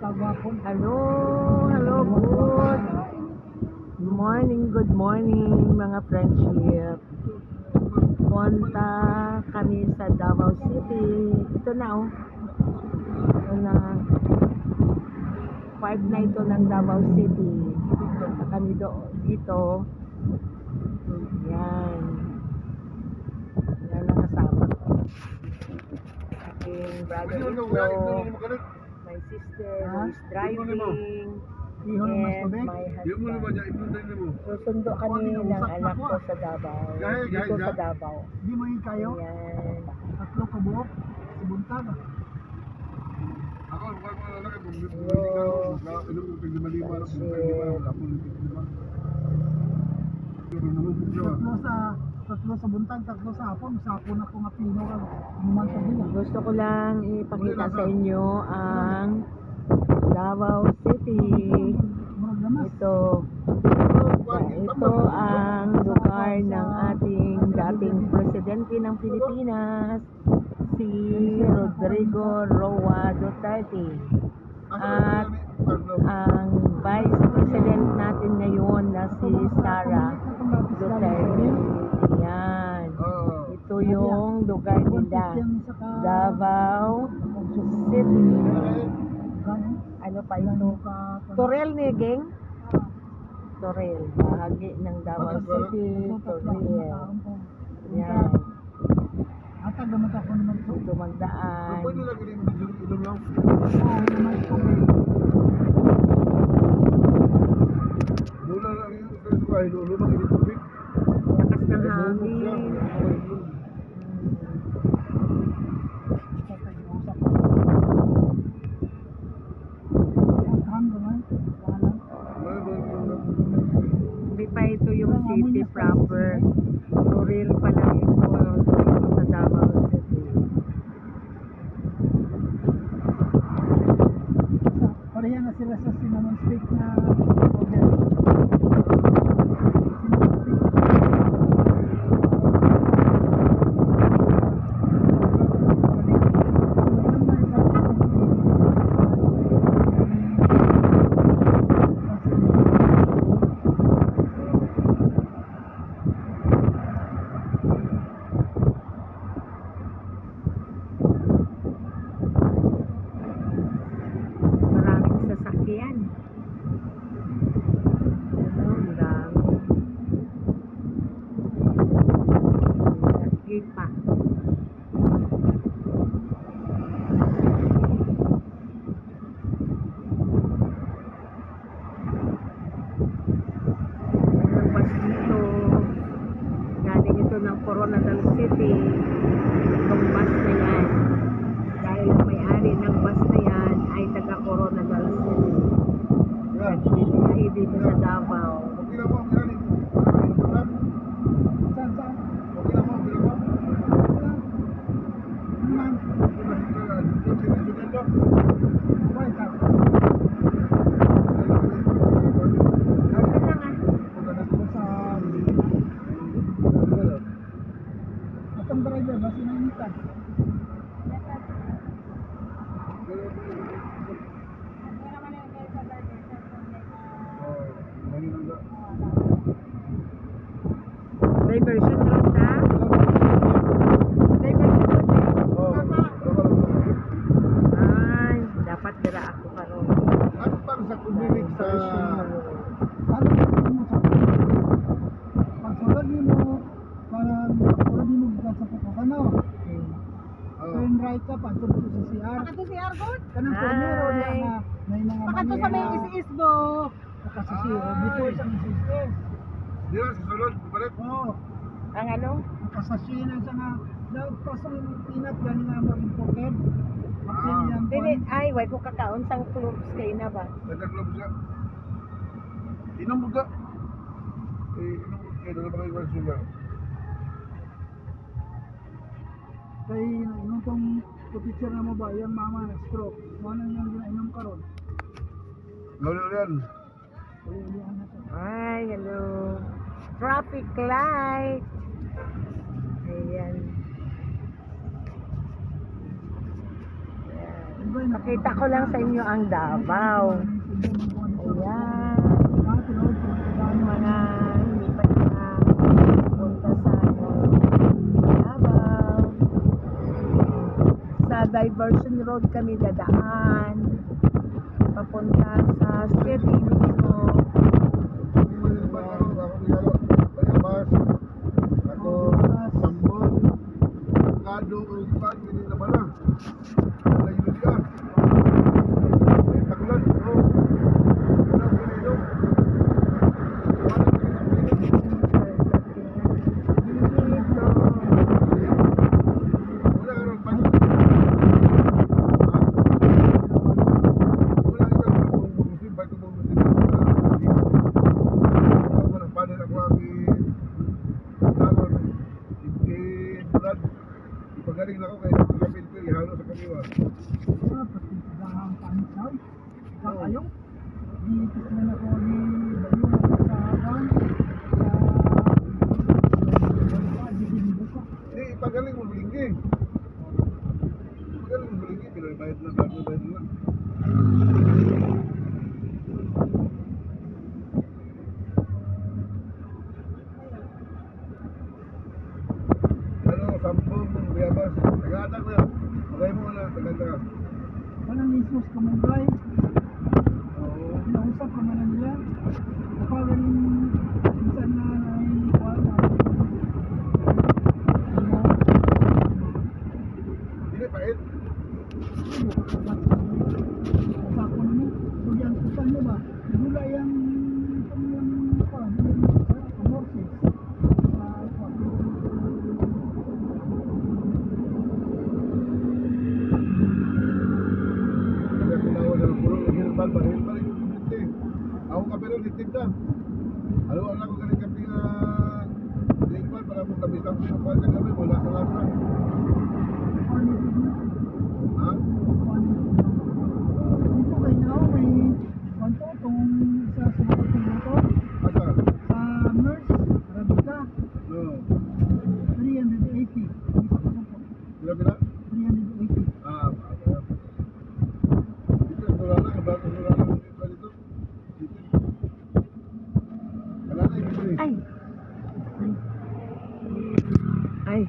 Hello, hello, good morning mga friendship. Punta kami sa Davao City. Ito na Ito na. 5 na ito ng Davao City. Punta kami dito. Yan. Yan ang kasama ko. Aking brother-in-law. My sister who is driving, and my husband. Susundo kami ng anak ko sa Davao. Dito sa Davao. Di mo yung kayo? Ayan. Tatlo ka buhok? Si Buntag. Tatlo sa Buntag, tatlo sa hapon. Sa hapon ako nga pino ka. Gusto ko lang ipakita sa inyo ang Davao City. Ito ang lugar ng ating dating presidente ng Pilipinas, si Rodrigo Roa Duterte. At ang vice president natin ngayon na si Sara Duterte. Yan. Ito yung lugar nila, Davao City. Ano pa ito? Torel ni Geng? Torel. Bahagi ng Davao City. Torel. Yan. Ito magdaan. Lakas ng hangin. Hindi pa ito yung city proper. Toril pa lang ito dito sa Davao City. Pareha na sila sa cinnamon stick na order. Pa. Bus dito. Galing ito ng Coronadal City. Itong bus na yan. Dahil ang may-ari ng bus na yan ay taga Coronadal City. Nagbibigay dito sa Davao. Diversion road na? Diversion road na? Ay, dapat dira ako karon. Ano para sa kumilig sa pagsulad mo parang pagsulad mo sa pagkakano turn right ka pagto sa CR pagto sa CR god kanang cornero na may mga pagto sa may is-isbo kasi before sa is-is dira sa sulod balik Ang ano? kasasinan sa nga daw pasang pinat gani nga mag-important Dili, ay, why ko kakaon sang clubs kay na ba? Kada club siya. Inom mo ka? Inom mo kayo, dala ba kayo ba sila? Kaya inom tong picture na mo ba, yung mama na stroke. Ano yung ginainom ka ron? Lolo yan. Ay, hello. Traffic light. Ayan. barangay. Pakita ko lang sa inyo ang Davao. Ayan. Ang mga hindi pa punta sa Davao. Sa Diversion Road kami dadaan. Papunta sa city mismo. Pagaling na ako kaya kapit ko ihalo sa kaliwa. Kakayong, dito na ako ni Bayong sa Aban, Hindi, ipagaling mo bulinggi. Ipagaling mo bulinggi, bayad na lang. Ano, sampung, biyabas, tagatag na. Pagay mo na, tagata ka. walang isus kamugay, Oo. nausap ka man nila, kapag minsan na ay kuwan na, Hindi, pait. Sako nyo, so yan kusan nyo ba? Gula yung kanyang kuwan, yung amorsis. Kaya tinawa na ng pulo, hilbal ba? Hilbal yung bibinte. Ako ka pero nagtinda. Alam ko galing kami na hilbal para kung kabitang sinukuhan sa gabi, wala sa lasa. Ha? Dito kayo na may kwanto itong isa sa mga piloto Asa? sa MERS, Arabica, No. 380. Bila-bila? 380. Ah, apa? Dito, nurala, kabato nurala ng hilbal dito. Dito. Wala na yung bibili. Ay. Ay.